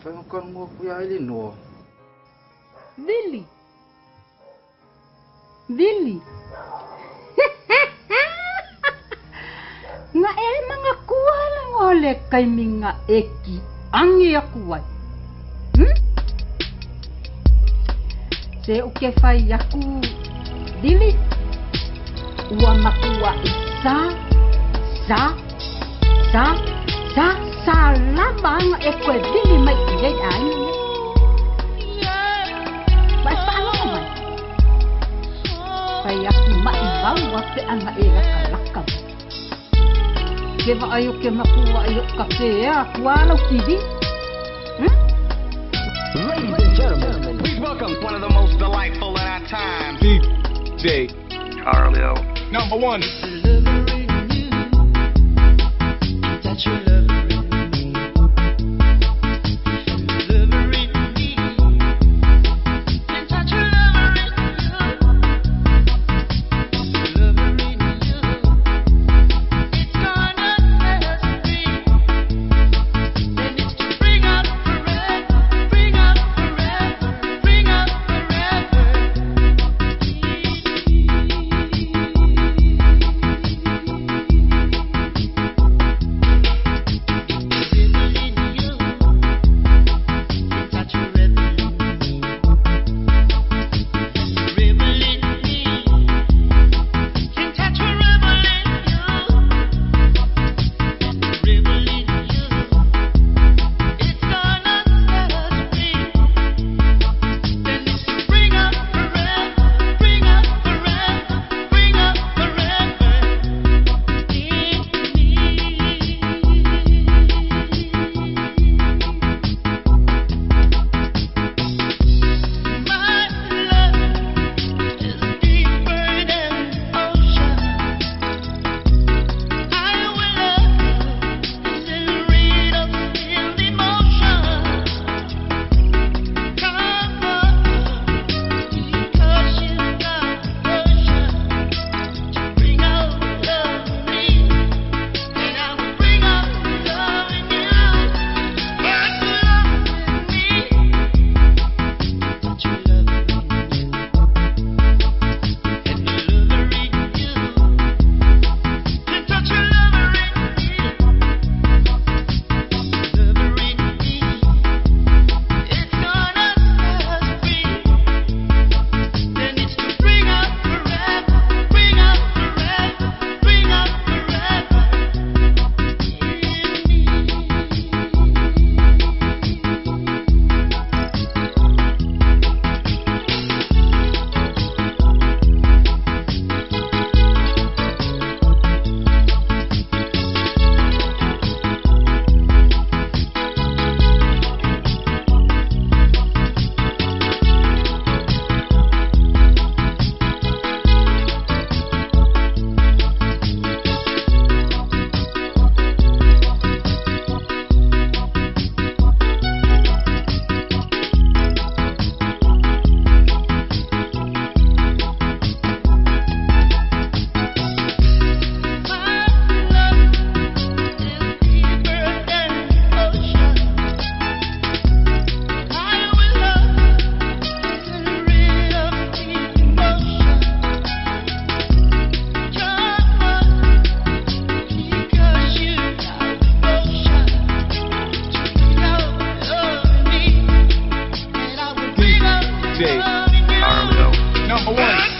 Whainokau mua kuia ili noa. Vili. Vili. Nga e mga kuala ngole kay minga eki angi akuai. Se uke fai yaku Vili. Ua makua sa lama nga e koe Vili mai iei ai. Mas paano naman? Kaya kumaibaw wape ang mailaka-laka. Ke maayo ke makuha ayo kapea kualaw TV. Ladies and gentlemen, please welcome one of the most delightful in our time, DJ Carlio. Number one. DJ Carlio. Number one.